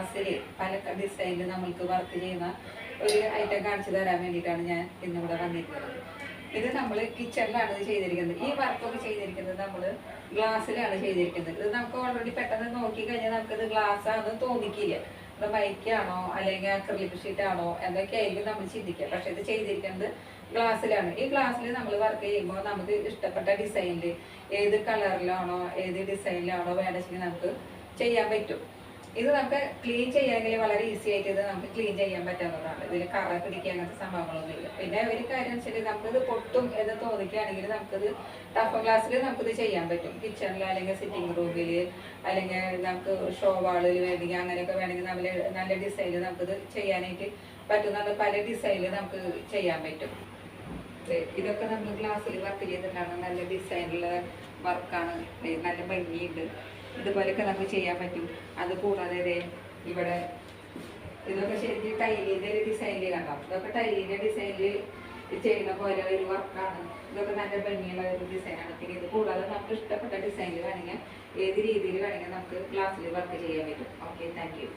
ഗ്ലാസ്സിൽ പല ഡിസൈനിൽ നമ്മൾക്ക് വർക്ക് ചെയ്യുന്ന ഒരു ഐറ്റം കാണിച്ചു തരാൻ വേണ്ടിയിട്ടാണ് ഞാൻ ഇന്നിവിടെ വന്നിരിക്കുന്നത്. ഇത് നമ്മൾ കിച്ചണിലാണ് ഇത് ചെയ്തിരിക്കുന്നത്. ഈ വർക്കൊക്കെ ചെയ്തിരിക്കുന്നത് നമ്മൾ ഗ്ലാസ്സിലാണ് ചെയ്തിരിക്കുന്നത്. ഇത് നമുക്ക് ഓൾറെഡി പെട്ടെന്ന് നോക്കിക്കഴിഞ്ഞാൽ നമുക്കിത് ഗ്ലാസ് ആണെന്ന് തോന്നിക്കില്ല. ഇത് മൈക്കാണോ അല്ലെങ്കിൽ അക്രിലിക് ഷീറ്റാണോ എന്നൊക്കെ ആയിരിക്കും നമ്മൾ ചിന്തിക്കുക. പക്ഷെ ഇത് ചെയ്തിരിക്കുന്നത് ഗ്ലാസ്സിലാണ്. ഈ ഗ്ലാസ്സിൽ നമ്മൾ വർക്ക് ചെയ്യുമ്പോൾ നമുക്ക് ഇഷ്ടപ്പെട്ട ഡിസൈനിൽ ഏത് കളറിലാണോ ഏത് ഡിസൈനിലാണോ വേണമെങ്കിൽ നമുക്ക് ചെയ്യാൻ പറ്റും. ഇത് നമുക്ക് ക്ലീൻ ചെയ്യാമെങ്കിൽ വളരെ ഈസി ആയിട്ട് ഇത് നമുക്ക് ക്ലീൻ ചെയ്യാൻ പറ്റാവുന്നതാണ്. ഇതിൽ കറ പിടിക്കുക അങ്ങനത്തെ സംഭവങ്ങളൊന്നുമില്ല. പിന്നെ ഒരു കാര്യം വെച്ചാൽ നമുക്കിത് പൊട്ടും എന്ന് തോന്നിക്കുകയാണെങ്കിൽ നമുക്കിത് ടഫ് ഗ്ലാസ്സിൽ നമുക്കിത് ചെയ്യാൻ പറ്റും. കിച്ചണിൽ അല്ലെങ്കിൽ സിറ്റിംഗ് റൂമിൽ അല്ലെങ്കിൽ നമുക്ക് ഷോ വാളിൽ വേണമെങ്കിൽ അങ്ങനെയൊക്കെ വേണമെങ്കിൽ നമ്മൾ നല്ല ഡിസൈനിൽ നമുക്കിത് ചെയ്യാനായിട്ട് പറ്റുന്ന പല ഡിസൈനിൽ നമുക്ക് ചെയ്യാൻ പറ്റും. ഇതൊക്കെ നമ്മൾ ഗ്ലാസ്സിൽ വർക്ക് ചെയ്തിട്ടാണ്. നല്ല ഡിസൈനുള്ള വർക്കാണ്, നല്ല ഭംഗിയുണ്ട്. ഇതുപോലെയൊക്കെ നമുക്ക് ചെയ്യാൻ പറ്റും. അതുകൂടാതെ ഇവിടെ ഇതൊക്കെ ശരിക്കും ടൈലിൻ്റെ ഒരു ഡിസൈനിൽ കണ്ടോ. ഇതൊക്കെ ടൈലിൻ്റെ ഡിസൈനിൽ ചെയ്യുന്ന പോലെ ഒരു വർക്കാണ്. ഇതൊക്കെ നല്ല ഭംഗിയുള്ള ഒരു ഡിസൈനാണ്. പിന്നെ ഇത് കൂടാതെ നമുക്ക് ഇഷ്ടപ്പെട്ട ഡിസൈനിൽ വേണമെങ്കിൽ ഏത് രീതിയിൽ വേണമെങ്കിൽ നമുക്ക് ഗ്ലാസ്സിൽ വർക്ക് ചെയ്യാൻ പറ്റും. Okay, thank you.